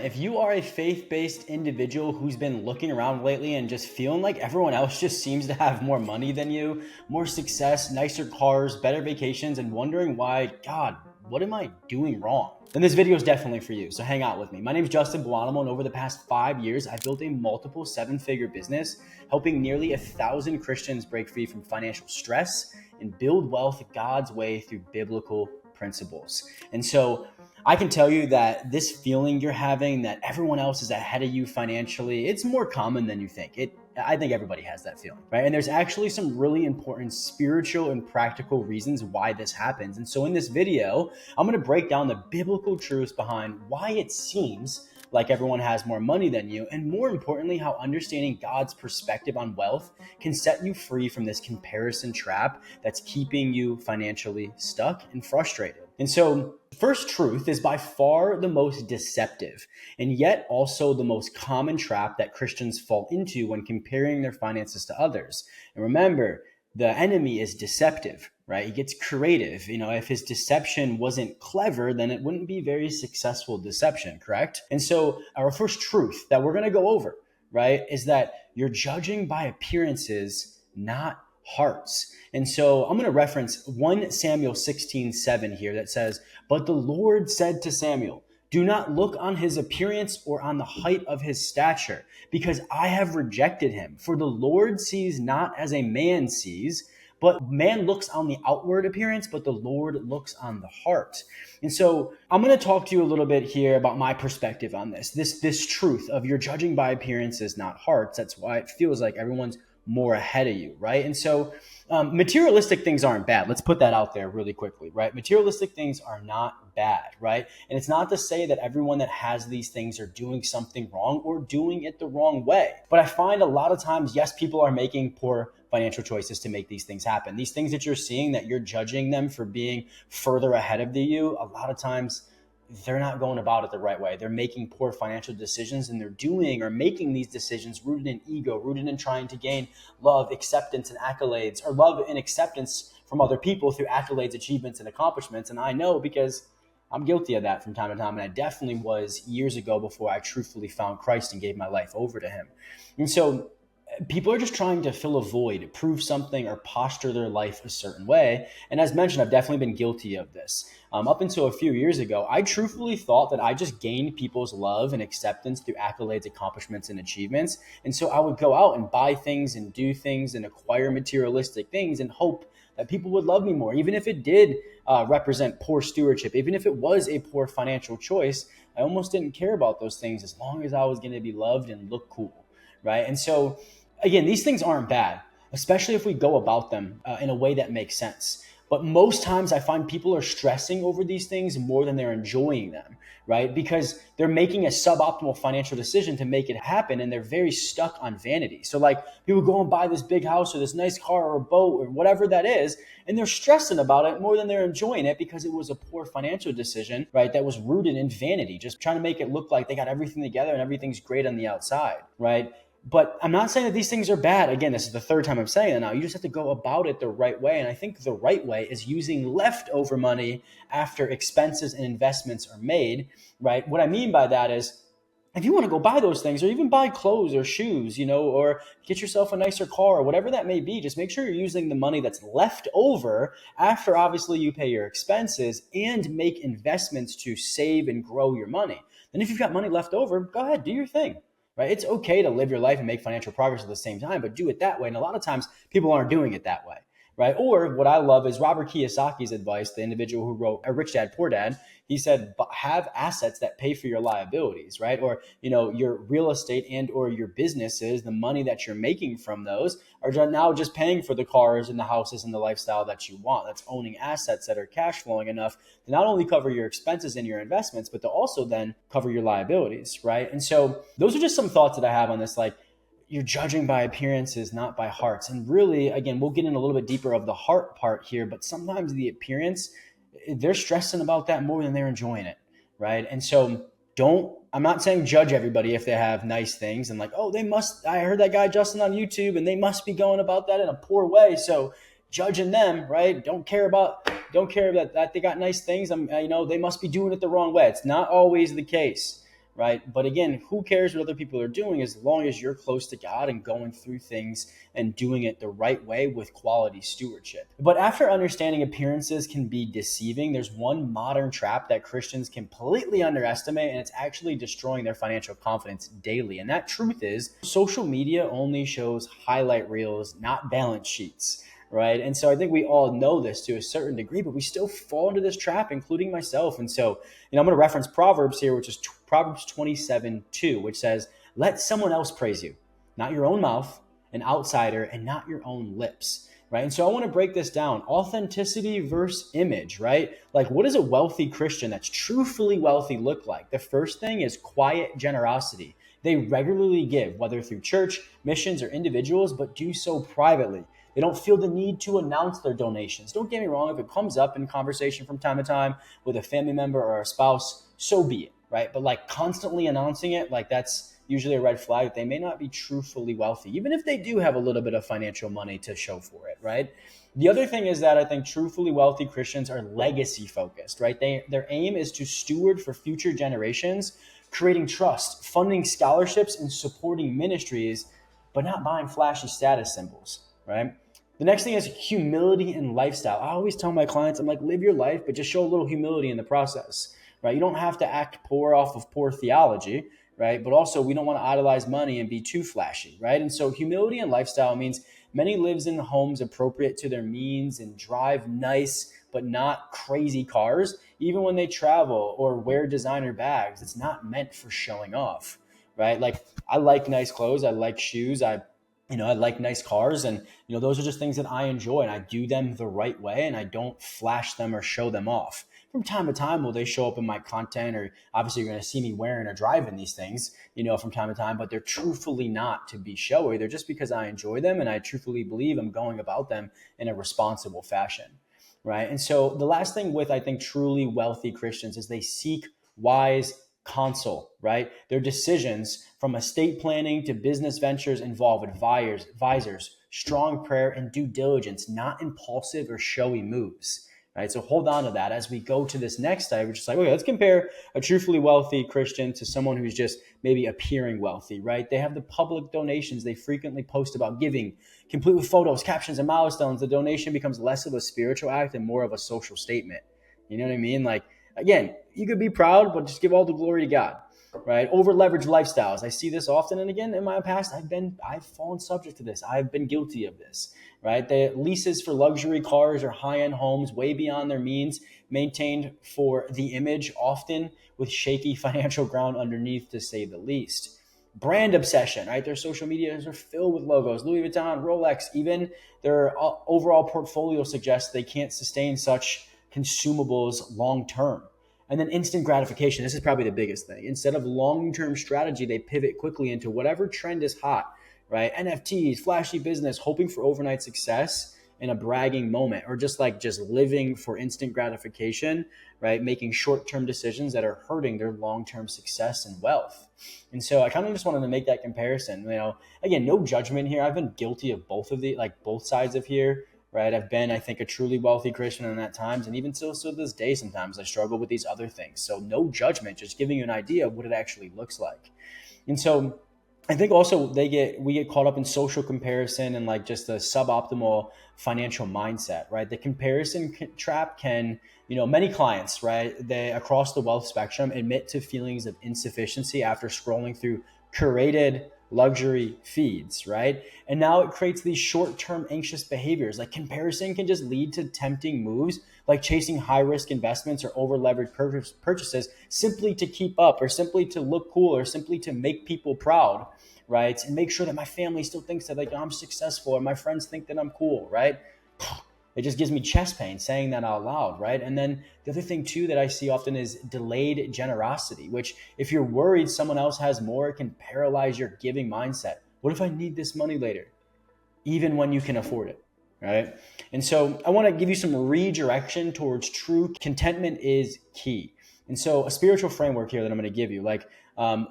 if you are a faith-based individual who's been looking around lately and just feeling like everyone else just seems to have more money than you, more success, nicer cars, better vacations, and wondering why, God, what am I doing wrong? Then this video is definitely for you, so hang out with me. My name is Justin Buonamo, and over the past 5 years, I've built a multiple seven-figure business, helping nearly 1,000 Christians break free from financial stress and build wealth God's way through biblical principles. And so I can tell you that this feeling you're having that everyone else is ahead of you financially, it's more common than you think. I think everybody has that feeling, right? And there's actually some really important spiritual and practical reasons why this happens. And so in this video, I'm going to break down the biblical truths behind why it seems like everyone has more money than you, and more importantly, how understanding God's perspective on wealth can set you free from this comparison trap that's keeping you financially stuck and frustrated. And so the first truth is by far the most deceptive and yet also the most common trap that Christians fall into when comparing their finances to others. And remember, the enemy is deceptive, right? He gets creative. If his deception wasn't clever, then it wouldn't be very successful deception, correct? And so our first truth that we're going to go over, right, is that you're judging by appearances, not hearts. And so I'm going to reference 1 Samuel 16:7 here that says, "But the Lord said to Samuel, do not look on his appearance or on the height of his stature, because I have rejected him. For the Lord sees not as a man sees, but man looks on the outward appearance, but the Lord looks on the heart." And so I'm going to talk to you a little bit here about my perspective on this truth of you're judging by appearances, not hearts. That's why it feels like everyone's more ahead of you, right? And so materialistic things aren't bad. Let's put that out there really quickly, right? Materialistic things are not bad, right? And it's not to say that everyone that has these things are doing something wrong or doing it the wrong way. But I find a lot of times, yes, people are making poor financial choices to make these things happen. These things that you're seeing that you're judging them for being further ahead of you, a lot of times they're not going about it the right way. They're making poor financial decisions, and they're doing or making these decisions rooted in ego, rooted in trying to gain love, acceptance, and accolades, or love and acceptance from other people through accolades, achievements, and accomplishments. And I know because I'm guilty of that from time to time, and I definitely was years ago before I truthfully found Christ and gave my life over to him. And so people are just trying to fill a void, prove something, or posture their life a certain way. And as mentioned, I've definitely been guilty of this. Up until a few years ago, I truthfully thought that I just gained people's love and acceptance through accolades, accomplishments, and achievements. And so I would go out and buy things and do things and acquire materialistic things and hope that people would love me more, even if it did represent poor stewardship, even if it was a poor financial choice. I almost didn't care about those things as long as I was going to be loved and look cool, right? And so again, these things aren't bad, especially if we go about them in a way that makes sense. But most times I find people are stressing over these things more than they're enjoying them, right? Because they're making a suboptimal financial decision to make it happen, and they're very stuck on vanity. So like people go and buy this big house or this nice car or a boat or whatever that is, and they're stressing about it more than they're enjoying it because it was a poor financial decision, right? That was rooted in vanity, just trying to make it look like they got everything together and everything's great on the outside, right? But I'm not saying that these things are bad. Again, this is the third time I'm saying it now. You just have to go about it the right way. And I think the right way is using leftover money after expenses and investments are made, right? What I mean by that is if you want to go buy those things or even buy clothes or shoes, or get yourself a nicer car or whatever that may be, just make sure you're using the money that's left over after obviously you pay your expenses and make investments to save and grow your money. Then if you've got money left over, go ahead, do your thing. Right? It's okay to live your life and make financial progress at the same time, but do it that way. And a lot of times people aren't doing it that way, right? Or what I love is Robert Kiyosaki's advice, the individual who wrote A Rich Dad, Poor Dad. He said, have assets that pay for your liabilities, right? Or, your real estate and or your businesses, the money that you're making from those are now just paying for the cars and the houses and the lifestyle that you want. That's owning assets that are cash flowing enough to not only cover your expenses and your investments, but to also then cover your liabilities, right? And so those are just some thoughts that I have on this, like, you're judging by appearances, not by hearts. And really, again, we'll get in a little bit deeper of the heart part here, but sometimes the appearance, they're stressing about that more than they're enjoying it, right? And so I'm not saying judge everybody if they have nice things and like, oh, I heard that guy Justin on YouTube and they must be going about that in a poor way. So judging them, right? Don't care that they got nice things. They must be doing it the wrong way. It's not always the case. right? But again, who cares what other people are doing as long as you're close to God and going through things and doing it the right way with quality stewardship. But after understanding appearances can be deceiving, there's one modern trap that Christians completely underestimate, and it's actually destroying their financial confidence daily. And that truth is social media only shows highlight reels, not balance sheets. Right. And so I think we all know this to a certain degree, but we still fall into this trap, including myself. And so, I'm going to reference Proverbs here, which is Proverbs 27:2, which says, let someone else praise you, not your own mouth, an outsider, and not your own lips. Right. And so I want to break this down. Authenticity versus image, right? Like, what does a wealthy Christian that's truthfully wealthy look like? The first thing is quiet generosity. They regularly give, whether through church, missions, or individuals, but do so privately. They don't feel the need to announce their donations. Don't get me wrong, if it comes up in conversation from time to time with a family member or a spouse, so be it, right? But like constantly announcing it, like that's usually a red flag that they may not be truthfully wealthy, even if they do have a little bit of financial money to show for it, right? The other thing is that I think truthfully wealthy Christians are legacy focused, right? Their aim is to steward for future generations, creating trust, funding scholarships, and supporting ministries, but not buying flashy status symbols, right? The next thing is humility and lifestyle. I always tell my clients, I'm like, live your life, but just show a little humility in the process, right? You don't have to act poor off of poor theology, right? But also we don't want to idolize money and be too flashy, right? And so humility and lifestyle means many lives in homes appropriate to their means and drive nice, but not crazy cars. Even when they travel or wear designer bags, it's not meant for showing off, right? Like I like nice clothes. I like shoes. I like nice cars, and those are just things that I enjoy, and I do them the right way, and I don't flash them or show them off. From time to time, will they show up in my content, or obviously you're going to see me wearing or driving these things, from time to time, but they're truthfully not to be showy. They're just because I enjoy them, and I truthfully believe I'm going about them in a responsible fashion, right? And so the last thing with, I think, truly wealthy Christians is they seek wise counsel, right? Their decisions from estate planning to business ventures involve advisors, strong prayer, and due diligence, not impulsive or showy moves, right? So hold on to that as we go to this next slide. We're just like, okay, let's compare a truthfully wealthy Christian to someone who's just maybe appearing wealthy, right? They have the public donations they frequently post about giving, complete with photos, captions, and milestones. The donation becomes less of a spiritual act and more of a social statement. You know what I mean? Like, again, you could be proud, but just give all the glory to God, right? Over leveraged lifestyles. I see this often. And again, in my past, I've fallen subject to this. I've been guilty of this, right? The leases for luxury cars or high-end homes way beyond their means, maintained for the image, often with shaky financial ground underneath, to say the least. Brand obsession, right? Their social medias are filled with logos, Louis Vuitton, Rolex, even their overall portfolio suggests they can't sustain such consumables long term. And then instant gratification. This is probably the biggest thing. Instead of long-term strategy, they pivot quickly into whatever trend is hot, right? NFTs, flashy business, hoping for overnight success in a bragging moment, or just living for instant gratification, right? Making short-term decisions that are hurting their long-term success and wealth. And so I kind of just wanted to make that comparison. Again, no judgment here. I've been guilty of both sides of here. Right. I've been, I think, a truly wealthy Christian in that times. And even still to this day, sometimes I struggle with these other things. So no judgment, just giving you an idea of what it actually looks like. And so I think also we get caught up in social comparison and just a suboptimal financial mindset, right? The comparison trap can, many clients, right, they across the wealth spectrum admit to feelings of insufficiency after scrolling through curated luxury feeds, right? And now it creates these short-term anxious behaviors. Like comparison can just lead to tempting moves, like chasing high-risk investments or over-leveraged purchases simply to keep up, or simply to look cool, or simply to make people proud, right? And make sure that my family still thinks that I'm successful, or my friends think that I'm cool, right? It just gives me chest pain saying that out loud, right? And then the other thing too that I see often is delayed generosity, which if you're worried someone else has more, it can paralyze your giving mindset. What if I need this money later? Even when you can afford it, right? And so I want to give you some redirection towards true contentment is key. And so a spiritual framework here that I'm going to give you,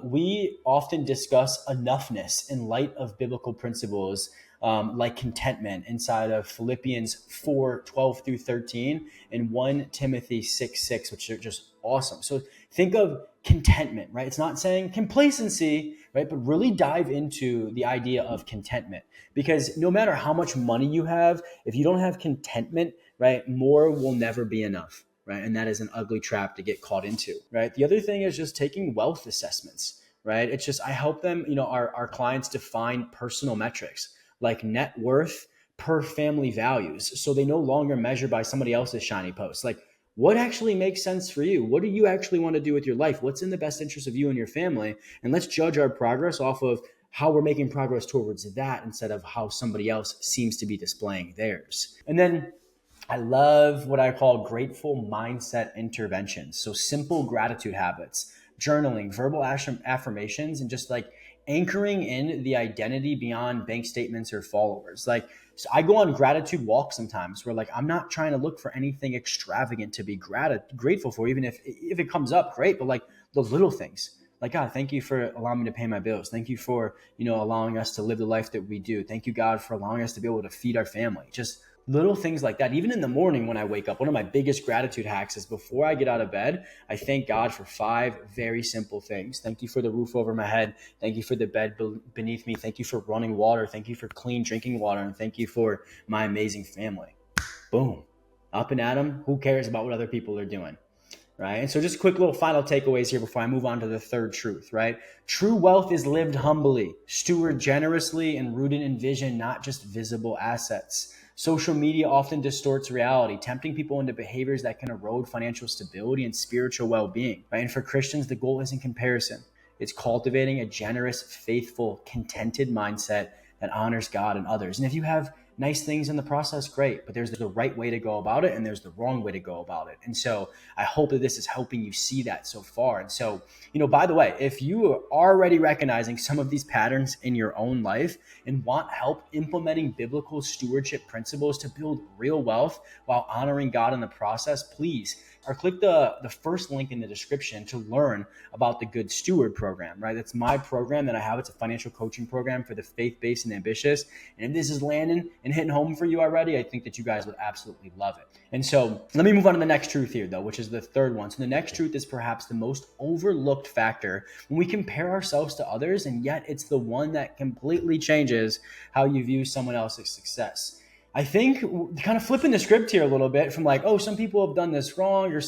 we often discuss enoughness in light of biblical principles, like contentment inside of Philippians 4:12 through 13 and 1 Timothy 6:6, which are just awesome. So think of contentment, right? It's not saying complacency, right? But really dive into the idea of contentment, because no matter how much money you have, if you don't have contentment, right, more will never be enough, right? And that is an ugly trap to get caught into, right? The other thing is just taking wealth assessments, right? It's just, I help them, our clients define personal metrics like net worth per family values. So they no longer measure by somebody else's shiny post. Like, what actually makes sense for you? What do you actually want to do with your life? What's in the best interest of you and your family? And let's judge our progress off of how we're making progress towards that instead of how somebody else seems to be displaying theirs. And then I love what I call grateful mindset interventions. So simple gratitude habits, journaling, verbal affirmations, and just like anchoring in the identity beyond bank statements or followers. Like, so I go on gratitude walks sometimes where like I'm not trying to look for anything extravagant to be grateful for, even if it comes up, great, but like the little things. Like, God, thank you for allowing me to pay my bills. Thank you for, allowing us to live the life that we do. Thank you, God, for allowing us to be able to feed our family. Just little things like that. Even in the morning when I wake up, one of my biggest gratitude hacks is before I get out of bed, I thank God for 5 very simple things. Thank you for the roof over my head. Thank you for the bed beneath me. Thank you for running water. Thank you for clean drinking water. And thank you for my amazing family. Boom. Up and at 'em. Who cares about what other people are doing? Right? And so just quick little final takeaways here before I move on to the third truth, right? True wealth is lived humbly, steward generously, and rooted in vision, not just visible assets. Social media often distorts reality, tempting people into behaviors that can erode financial stability and spiritual well-being, right? And for Christians, the goal isn't comparison. It's cultivating a generous, faithful, contented mindset that honors God and others. And if you have nice things in the process, great, but there's the right way to go about it and there's the wrong way to go about it. And so I hope that this is helping you see that so far. And so, by the way, if you are already recognizing some of these patterns in your own life and want help implementing biblical stewardship principles to build real wealth while honoring God in the process, please, or click the first link in the description to learn about the Good Steward program, right? That's my program that I have. It's a financial coaching program for the faith-based and ambitious. And if this is landing and hitting home for you already, I think that you guys would absolutely love it. And so let me move on to the next truth here, though, which is the third one. So the next truth is perhaps the most overlooked factor when we compare ourselves to others, and yet it's the one that completely changes how you view someone else's success. I think kind of flipping the script here a little bit from like, oh, some people have done this wrong, or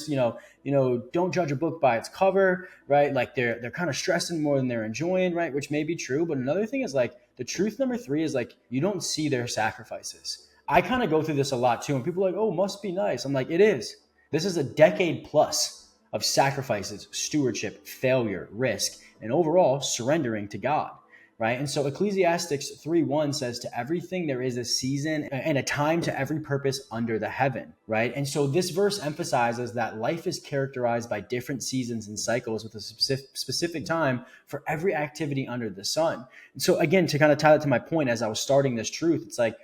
don't judge a book by its cover, right? Like they're kind of stressing more than they're enjoying, right? Which may be true, but another thing is like the truth number 3 is like you don't see their sacrifices. I kind of go through this a lot too, and people are like, oh, must be nice. I'm like, it is. This is a decade plus of sacrifices, stewardship, failure, risk, and overall surrendering to God. Right. And so Ecclesiastes 3:1 says, to everything there is a season and a time to every purpose under the heaven. Right. And so this verse emphasizes that life is characterized by different seasons and cycles with a specific time for every activity under the sun. And so, again, to kind of tie that to my point as I was starting this truth, it's like,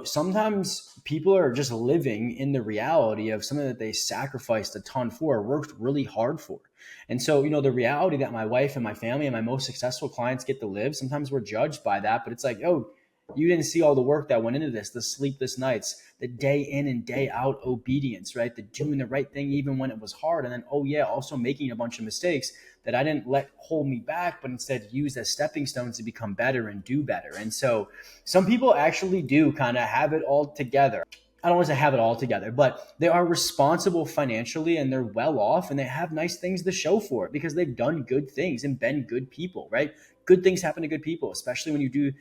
sometimes people are just living in the reality of something that they sacrificed a ton for, worked really hard for. And so, the reality that my wife and my family and my most successful clients get to live, sometimes we're judged by that, but it's like, oh, you didn't see all the work that went into this, the sleepless nights, the day in and day out obedience, right? The doing the right thing even when it was hard. And then, oh yeah, also making a bunch of mistakes that I didn't let hold me back, but instead used as stepping stones to become better and do better. And so some people actually do kind of have it all together. I don't want to have it all together, but they are responsible financially and they're well off and they have nice things to show for it because they've done good things and been good people, right? Good things happen to good people, especially when you do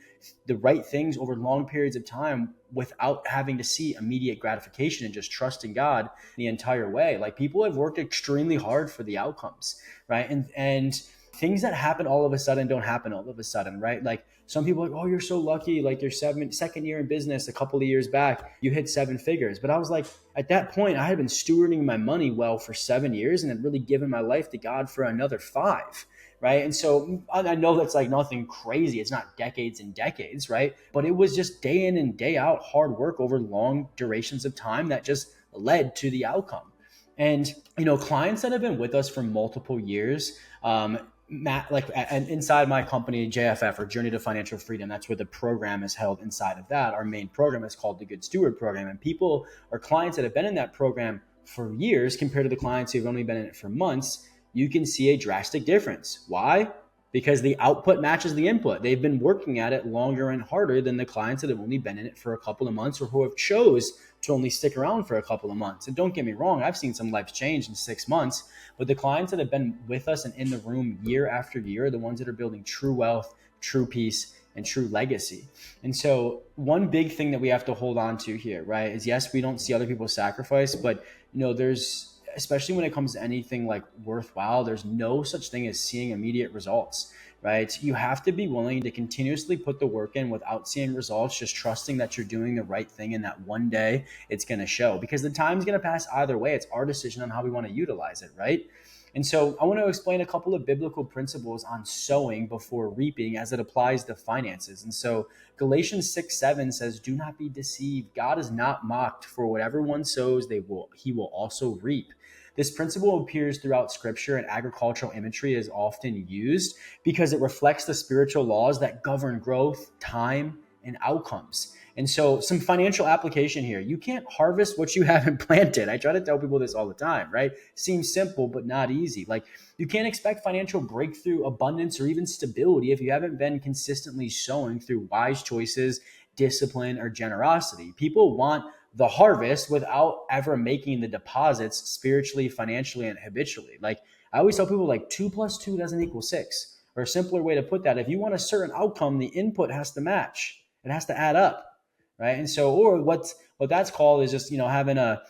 the right things over long periods of time without having to see immediate gratification and just trusting God the entire way. Like, people have worked extremely hard for the outcomes, right? And things that happen all of a sudden don't happen all of a sudden, right? Like, some people are like, oh, you're so lucky. Like, your second year in business, a couple of years back, you hit 7 figures. But I was like, at that point, I had been stewarding my money well for 7 years and had really given my life to God for another 5. Right. And so I know that's like nothing crazy. It's not decades and decades. Right. But it was just day in and day out hard work over long durations of time that just led to the outcome. And, clients that have been with us for multiple years, and inside my company, JFF, or Journey to Financial Freedom, that's where the program is held inside of that. Our main program is called the Good Steward program. And people or clients that have been in that program for years compared to the clients who've only been in it for months, you can see a drastic difference. Why? Because the output matches the input. They've been working at it longer and harder than the clients that have only been in it for a couple of months or who have chose to only stick around for a couple of months. And don't get me wrong, I've seen some lives change in 6 months, but the clients that have been with us and in the room year after year are the ones that are building true wealth, true peace, and true legacy. And so one big thing that we have to hold on to here, right, is yes, we don't see other people sacrifice, but there's, especially when it comes to anything like worthwhile, there's no such thing as seeing immediate results, right? You have to be willing to continuously put the work in without seeing results, just trusting that you're doing the right thing and that one day it's going to show, because the time's going to pass either way. It's our decision on how we want to utilize it, right? And so I want to explain a couple of biblical principles on sowing before reaping as it applies to finances. And so Galatians 6:7 says, do not be deceived. God is not mocked, for whatever one sows, he will also reap. This principle appears throughout scripture, and agricultural imagery is often used because it reflects the spiritual laws that govern growth, time, and outcomes. And so some financial application here. You can't harvest what you haven't planted. I try to tell people this all the time, right? Seems simple, but not easy. Like, you can't expect financial breakthrough, abundance, or even stability if you haven't been consistently sowing through wise choices, discipline, or generosity. People want the harvest without ever making the deposits spiritually, financially, and habitually. Like, I always tell people, like, 2 plus 2 doesn't equal 6. Or a simpler way to put that, if you want a certain outcome, the input has to match. It has to add up, right? And so, or what that's called is just, having a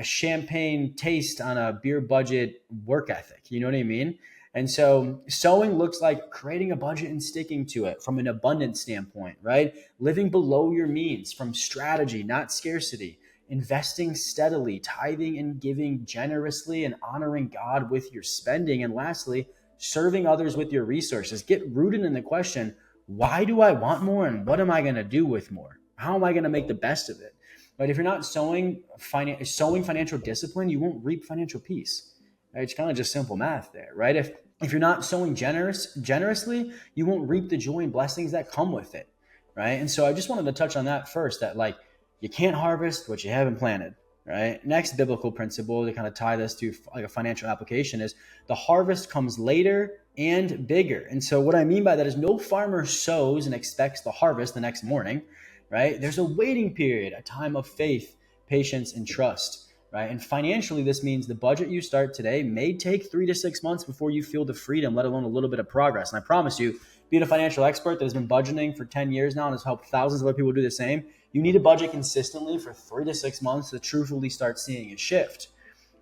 champagne taste on a beer budget work ethic. You know what I mean? And so sowing looks like creating a budget and sticking to it from an abundance standpoint, right? Living below your means from strategy, not scarcity. Investing steadily, tithing and giving generously, and honoring God with your spending. And lastly, serving others with your resources. Get rooted in the question, why do I want more, and what am I going to do with more? How am I going to make the best of it? But if you're not sowing financial discipline, you won't reap financial peace. Right? It's kind of just simple math there, right? If you're not sowing generously, you won't reap the joy and blessings that come with it, right? And so I just wanted to touch on that first, that like, you can't harvest what you haven't planted, right? Next biblical principle to kind of tie this to like a financial application is the harvest comes later and bigger. And so what I mean by that is no farmer sows and expects the harvest the next morning, right? There's a waiting period, a time of faith, patience, and trust. Right? And financially, this means the budget you start today may take 3 to 6 months before you feel the freedom, let alone a little bit of progress. And I promise you, being a financial expert that has been budgeting for 10 years now and has helped thousands of other people do the same, you need to budget consistently for 3 to 6 months to truthfully start seeing a shift.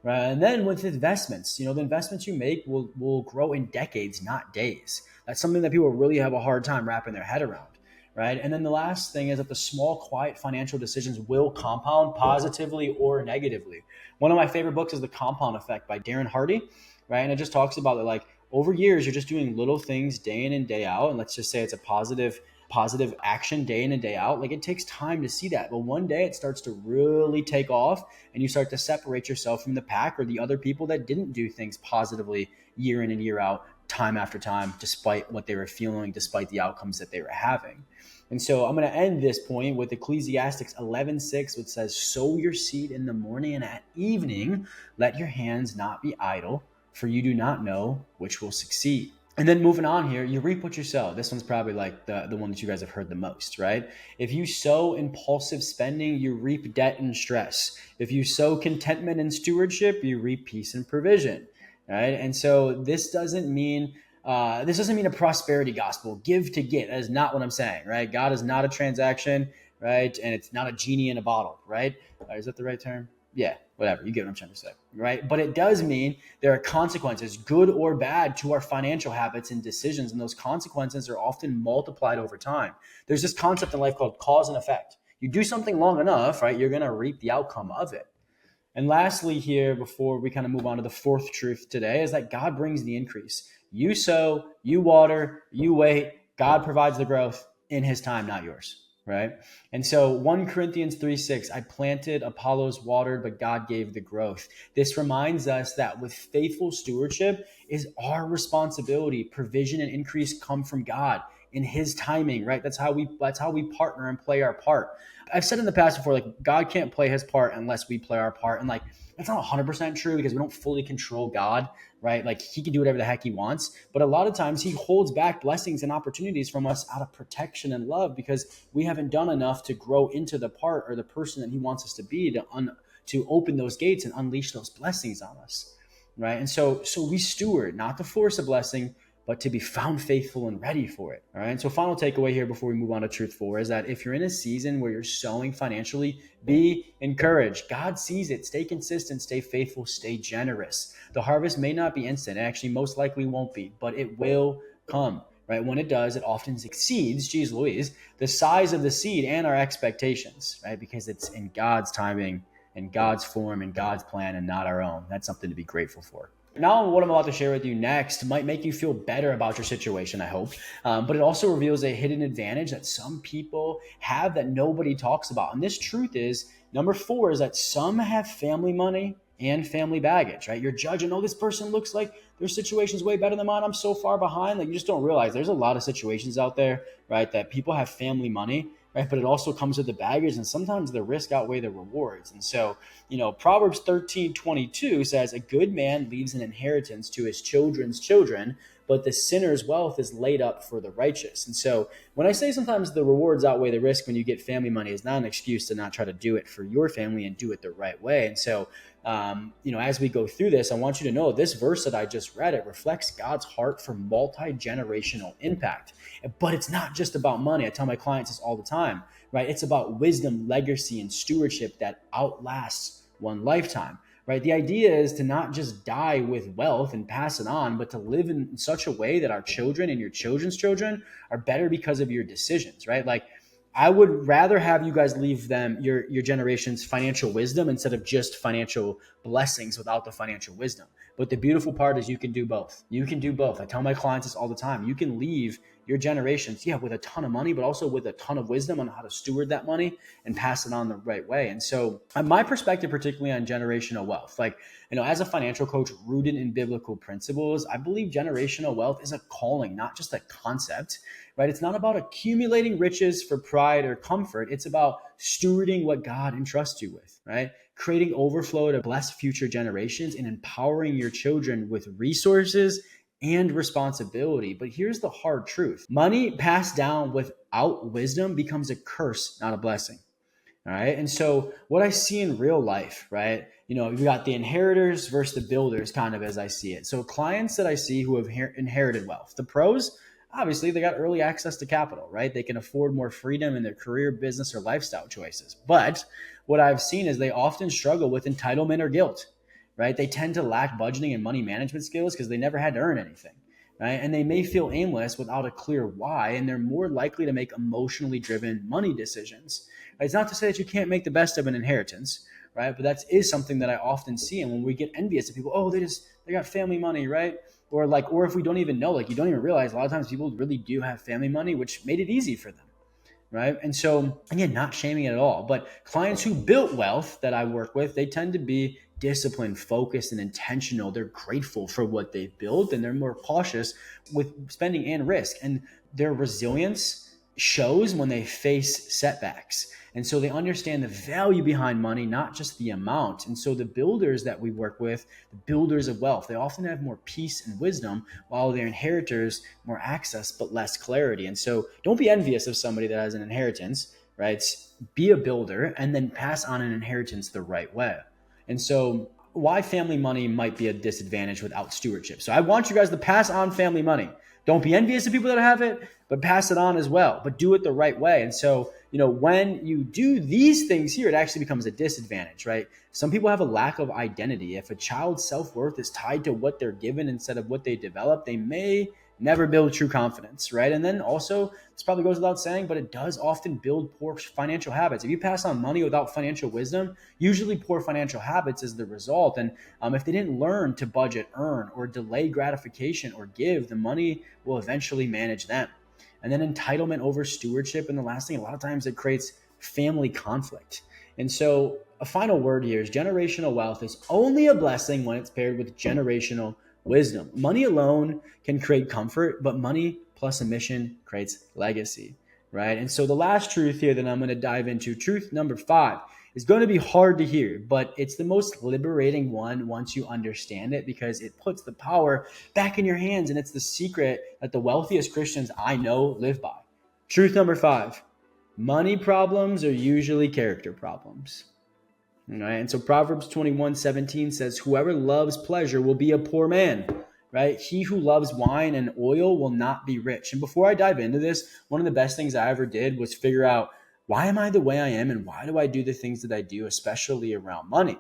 Right? And then with investments, the investments you make will grow in decades, not days. That's something that people really have a hard time wrapping their head around. Right. And then the last thing is that the small, quiet financial decisions will compound positively or negatively. One of my favorite books is The Compound Effect by Darren Hardy. Right. And it just talks about it like over years, you're just doing little things day in and day out. And let's just say it's a positive action day in and day out. Like, it takes time to see that. But one day it starts to really take off and you start to separate yourself from the pack or the other people that didn't do things positively year in and year out, time after time, despite what they were feeling, despite the outcomes that they were having. And so I'm going to end this point with Ecclesiastes 11:6, which says, sow your seed in the morning, and at evening, let your hands not be idle, for you do not know which will succeed. And then moving on here, you reap what you sow. This one's probably like the one that you guys have heard the most, right? If you sow impulsive spending, you reap debt and stress. If you sow contentment and stewardship, you reap peace and provision, right? And so this doesn't mean a prosperity gospel, give to get. That is not what I'm saying, right? God is not a transaction, right? And it's not a genie in a bottle, right? Is that the right term? Yeah, whatever. You get what I'm trying to say, right? But it does mean there are consequences, good or bad, to our financial habits and decisions. And those consequences are often multiplied over time. There's this concept in life called cause and effect. You do something long enough, right? You're going to reap the outcome of it. And lastly here, before we kind of move on to the fourth truth today, is that God brings the increase. You sow, you water, you wait. God provides the growth in his time, not yours, right? And so 1 Corinthians 3:6, I planted, Apollos watered, but God gave the growth. This reminds us that with faithful stewardship is our responsibility. Provision and increase come from God. in his timing, right? That's how we partner and play our part. I've said in the past before, like God can't play his part unless we play our part. And like, that's not 100% true because we don't fully control God, right? Like he can do whatever the heck he wants. But a lot of times he holds back blessings and opportunities from us out of protection and love because we haven't done enough to grow into the part or the person that he wants us to be to open those gates and unleash those blessings on us, right? And so we steward, not to force a blessing, but to be found faithful and ready for it. All right. And so final takeaway here before we move on to truth 4 is that if you're in a season where you're sowing financially, be encouraged. God sees it. Stay consistent, stay faithful, stay generous. The harvest may not be instant. It actually most likely won't be, but it will come. Right? When it does, it often exceeds, geez Louise, the size of the seed and our expectations, right? Because it's in God's timing, in God's form, in God's plan, and not our own. That's something to be grateful for. Now, what I'm about to share with you next might make you feel better about your situation, I hope. But it also reveals a hidden advantage that some people have that nobody talks about. And this truth is, number 4 is that some have family money and family baggage, right? You're judging, oh, this person looks like their situation's way better than mine. I'm so far behind. Like you just don't realize there's a lot of situations out there, right? That people have family money, right? But it also comes with the baggage and sometimes the risk outweigh the rewards. And so, Proverbs 13:22 says, a good man leaves an inheritance to his children's children, but the sinner's wealth is laid up for the righteous. And so when I say sometimes the rewards outweigh the risk when you get family money, is not an excuse to not try to do it for your family and do it the right way. And so, as we go through this, I want you to know this verse that I just read, it reflects God's heart for multi-generational impact. But it's not just about money. I tell my clients this all the time, right? It's about wisdom, legacy, and stewardship that outlasts one lifetime, right? The idea is to not just die with wealth and pass it on, but to live in such a way that our children and your children's children are better because of your decisions, right? Like I would rather have you guys leave them your generation's financial wisdom instead of just financial blessings without the financial wisdom. But the beautiful part is you can do both. You can do both. I tell my clients this all the time. You can leave your generations, with a ton of money, but also with a ton of wisdom on how to steward that money and pass it on the right way. And so my perspective, particularly on generational wealth, as a financial coach rooted in biblical principles, I believe generational wealth is a calling, not just a concept, right? It's not about accumulating riches for pride or comfort. It's about stewarding what God entrusts you with, right? Creating overflow to bless future generations and empowering your children with resources and responsibility. But here's the hard truth. Money passed down without wisdom becomes a curse, not a blessing. All right. And so what I see in real life, right? You got the inheritors versus the builders, kind of as I see it. So clients that I see who have inherited wealth, the pros, obviously they got early access to capital, right? They can afford more freedom in their career, business, or lifestyle choices. But what I've seen is they often struggle with entitlement or guilt, right? They tend to lack budgeting and money management skills because they never had to earn anything, right? And they may feel aimless without a clear why, and they're more likely to make emotionally driven money decisions. It's not to say that you can't make the best of an inheritance, right? But that is something that I often see. And when we get envious of people, oh, they got family money, right? Or if we don't even know, you don't even realize a lot of times people really do have family money, which made it easy for them. Right. And so, again, not shaming it at all, but clients who built wealth that I work with, they tend to be disciplined, focused, and intentional. They're grateful for what they've built and they're more cautious with spending and risk. And their resilience shows when they face setbacks. And so they understand the value behind money, not just the amount. And so the builders that we work with, the builders of wealth, they often have more peace and wisdom, while their inheritors more access but less clarity. And so don't be envious of somebody that has an inheritance, right? Be a builder and then pass on an inheritance the right way. And so why family money might be a disadvantage without stewardship. So I want you guys to pass on family money. Don't be envious of people that have it, but pass it on as well, but do it the right way. And so, when you do these things here, it actually becomes a disadvantage, right? Some people have a lack of identity. If a child's self-worth is tied to what they're given instead of what they develop, they may never build true confidence, right? And then also, this probably goes without saying, but it does often build poor financial habits. If you pass on money without financial wisdom, usually poor financial habits is the result. And if they didn't learn to budget, earn, or delay gratification or give, the money will eventually manage them. And then entitlement over stewardship. And the last thing, a lot of times it creates family conflict. And so a final word here is generational wealth is only a blessing when it's paired with generational wisdom. Money alone can create comfort, but money plus a mission creates legacy, right? And so the last truth here that I'm going to dive into, truth number 5, is going to be hard to hear, but it's the most liberating one once you understand it, because it puts the power back in your hands. And it's the secret that the wealthiest Christians I know live by. Truth number 5, money problems are usually character problems. All right. And so Proverbs 21:17 says, whoever loves pleasure will be a poor man, right? He who loves wine and oil will not be rich. And before I dive into this, one of the best things I ever did was figure out, why am I the way I am, and why do I do the things that I do, especially around money,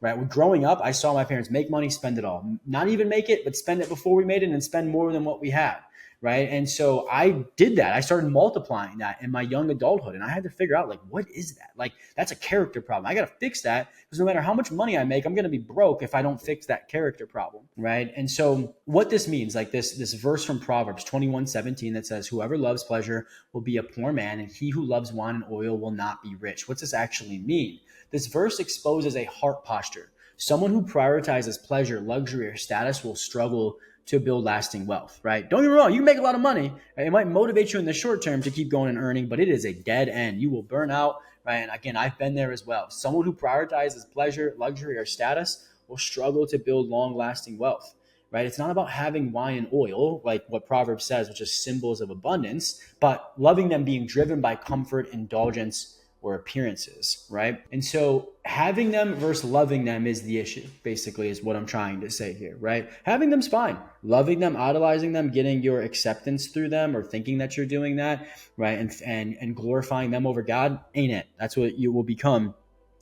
right? When growing up, I saw my parents make money, spend it all. Not even make it, but spend it before we made it and spend more than what we had, right? And so I did that. I started multiplying that in my young adulthood, and I had to figure out, like, what is that? Like, that's a character problem. I got to fix that, because no matter how much money I make, I'm going to be broke if I don't fix that character problem, right? And so what this means, like this verse from Proverbs 21:17 that says, whoever loves pleasure will be a poor man, and he who loves wine and oil will not be rich. What's this actually mean? This verse exposes a heart posture. Someone who prioritizes pleasure, luxury, or status will struggle to build lasting wealth, right? Don't get me wrong, you can make a lot of money. Right? It might motivate you in the short term to keep going and earning, but it is a dead end. You will burn out, right? And again, I've been there as well. Someone who prioritizes pleasure, luxury, or status will struggle to build long-lasting wealth, right? It's not about having wine and oil, like what Proverbs says, which is symbols of abundance, but loving them being driven by comfort, indulgence, or appearances, right? And so having them versus loving them is the issue, basically, is what I'm trying to say here, right? Having them's fine. Loving them, idolizing them, getting your acceptance through them, or thinking that you're doing that, right? And glorifying them over God ain't it. That's what you will become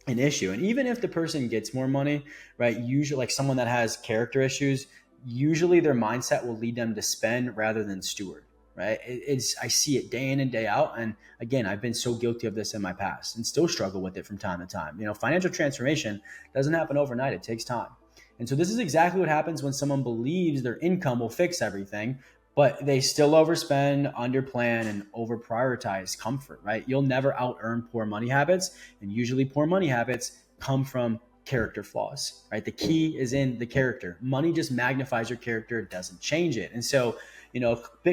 an issue. And even if the person gets more money, right? Usually, like someone that has character issues, usually their mindset will lead them to spend rather than steward. Right. I see it day in and day out. And again, I've been so guilty of this in my past and still struggle with it from time to time. Financial transformation doesn't happen overnight. It takes time. And so this is exactly what happens when someone believes their income will fix everything, but they still overspend, underplan, and over prioritize comfort, right? You'll never out earn poor money habits. And usually poor money habits come from character flaws, right? The key is in the character. Money just magnifies your character. It doesn't change it. And so,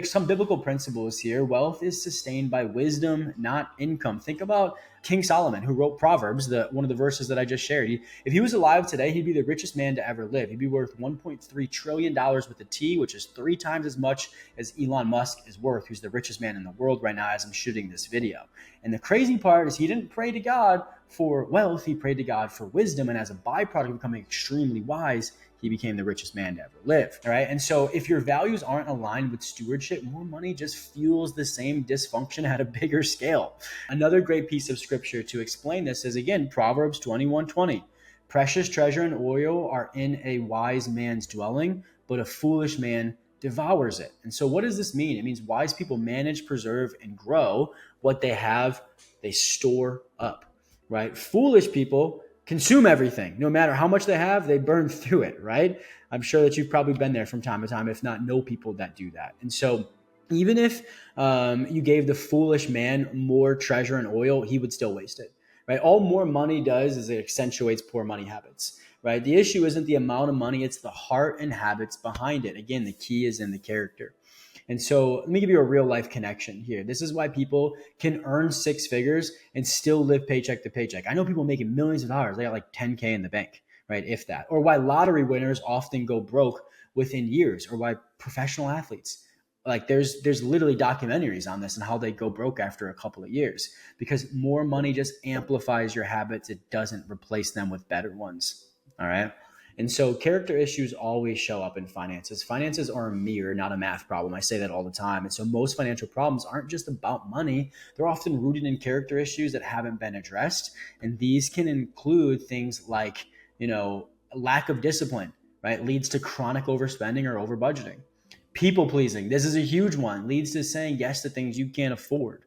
some biblical principles here. Wealth is sustained by wisdom, not income. Think about King Solomon, who wrote Proverbs, one of the verses that I just shared. If he was alive today, he'd be the richest man to ever live. He'd be worth $1.3 trillion with a T, which is 3 times as much as Elon Musk is worth, who's the richest man in the world right now as I'm shooting this video. And the crazy part is he didn't pray to God for wealth. He prayed to God for wisdom. And as a byproduct of becoming extremely wise, he became the richest man to ever live. All right. And so if your values aren't aligned with stewardship, more money just fuels the same dysfunction at a bigger scale. Another great piece of scripture to explain this is, again, Proverbs 21:20. Precious treasure and oil are in a wise man's dwelling, but a foolish man devours it. And so what does this mean? It means wise people manage, preserve, and grow what they have. They store up, right? Foolish people consume everything. No matter how much they have, they burn through it, right? I'm sure that you've probably been there from time to time, if not know people that do that. And so even if you gave the foolish man more treasure and oil, he would still waste it, right? All more money does is it accentuates poor money habits, right? The issue isn't the amount of money, it's the heart and habits behind it. Again, the key is in the character. And so let me give you a real life connection here. This is why people can earn 6 figures and still live paycheck to paycheck. I know people making millions of dollars. They got like 10K in the bank, right? If that. Or why lottery winners often go broke within years, or why professional athletes, like there's literally documentaries on this and how they go broke after a couple of years, because more money just amplifies your habits. It doesn't replace them with better ones. All right. And so character issues always show up in finances. Finances are a mirror, not a math problem. I say that all the time. And so most financial problems aren't just about money. They're often rooted in character issues that haven't been addressed. And these can include things like, lack of discipline, right? Leads to chronic overspending or over budgeting. People pleasing. This is a huge one. Leads to saying yes to things you can't afford,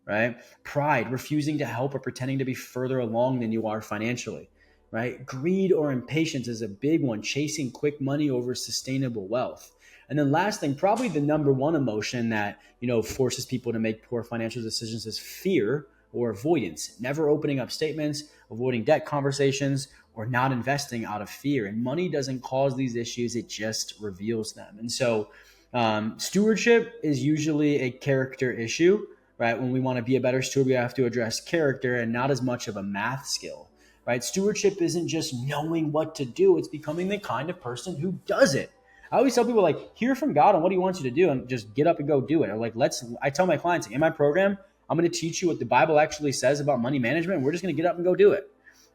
right? Pride, refusing to help or pretending to be further along than you are financially. Right? Greed or impatience is a big one, chasing quick money over sustainable wealth. And then last thing, probably the number one emotion that, forces people to make poor financial decisions is fear or avoidance, never opening up statements, avoiding debt conversations, or not investing out of fear. And money doesn't cause these issues. It just reveals them. And so Stewardship is usually a character issue, right? When we want to be a better steward, we have to address character and not as much of a math skill, right? Stewardship isn't just knowing what to do, it's becoming the kind of person who does it. I always tell people, like, hear from God on what he wants you to do and just get up and go do it. Or like, I tell my clients, in my program, I'm going to teach you what the Bible actually says about money management. And we're just going to get up and go do it,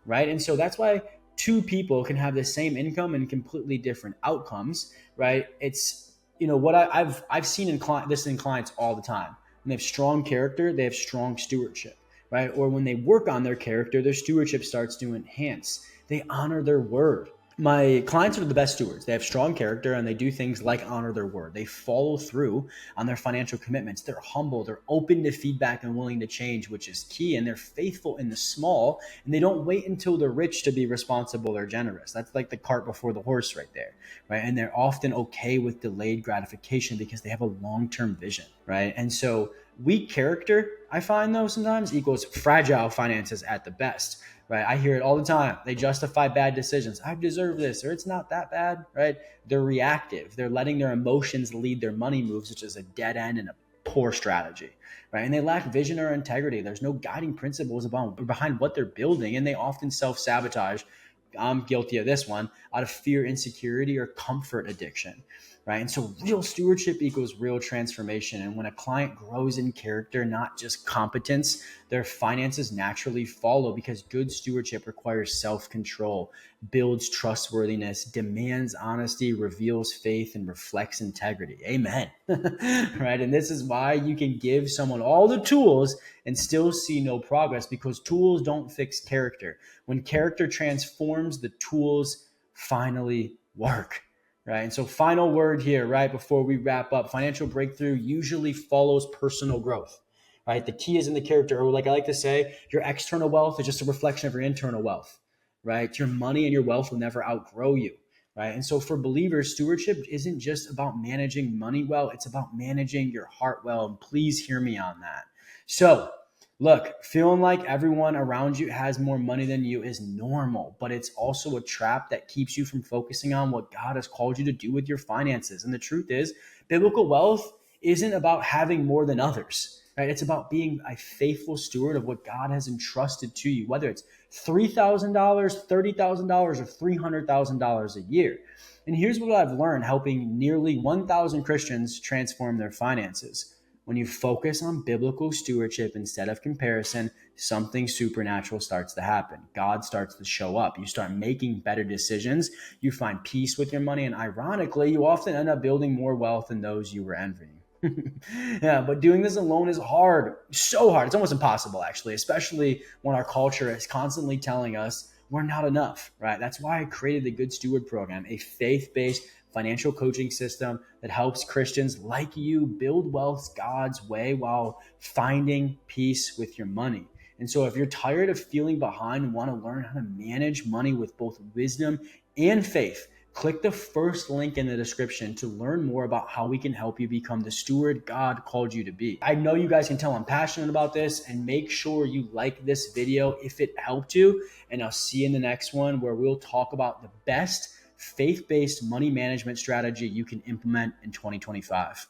right? And so that's why two people can have the same income and completely different outcomes, right? It's, what I've seen in clients all the time. When they have strong character, they have strong stewardship, right? Or when they work on their character, their stewardship starts to enhance. They honor their word. My clients are the best stewards. They have strong character and they do things like honor their word. They follow through on their financial commitments. They're humble. They're open to feedback and willing to change, which is key. And they're faithful in the small, and they don't wait until they're rich to be responsible or generous. That's like the cart before the horse right there, right? And they're often okay with delayed gratification because they have a long-term vision, right? And so weak character, I find, though, sometimes equals fragile finances at the best, right? I hear it all the time. They justify bad decisions. I deserve this, or it's not that bad, right? They're reactive. They're letting their emotions lead their money moves, which is a dead end and a poor strategy, right? And they lack vision or integrity. There's no guiding principles behind what they're building, and they often self-sabotage. I'm guilty of this one, out of fear, insecurity, or comfort addiction, right? And so real stewardship equals real transformation. And when a client grows in character, not just competence, their finances naturally follow, because good stewardship requires self-control, builds trustworthiness, demands honesty, reveals faith, and reflects integrity. Amen. Right? And this is why you can give someone all the tools and still see no progress, because tools don't fix character. When character transforms, the tools finally work. Right. And so, final word here, right before we wrap up: financial breakthrough usually follows personal growth. Right. The key is in the character, or like I like to say, your external wealth is just a reflection of your internal wealth. Right. Your money and your wealth will never outgrow you. Right. And so, for believers, stewardship isn't just about managing money well, it's about managing your heart well. And please hear me on that. So, look, feeling like everyone around you has more money than you is normal, but it's also a trap that keeps you from focusing on what God has called you to do with your finances. And the truth is, biblical wealth isn't about having more than others, right? It's about being a faithful steward of what God has entrusted to you, whether it's $3,000, $30,000, or $300,000 a year. And here's what I've learned helping nearly 1,000 Christians transform their finances. When you focus on biblical stewardship instead of comparison, something supernatural starts to happen. God starts to show up. You start making better decisions. You find peace with your money. And ironically, you often end up building more wealth than those you were envying. Yeah, but doing this alone is hard. So hard. It's almost impossible, actually, especially when our culture is constantly telling us we're not enough, right? That's why I created the Good Steward program, a faith-based financial coaching system that helps Christians like you build wealth God's way while finding peace with your money. And so if you're tired of feeling behind and want to learn how to manage money with both wisdom and faith, click the first link in the description to learn more about how we can help you become the steward God called you to be. I know you guys can tell I'm passionate about this, and make sure you like this video if it helped you. And I'll see you in the next one, where we'll talk about the best faith-based money management strategy you can implement in 2025.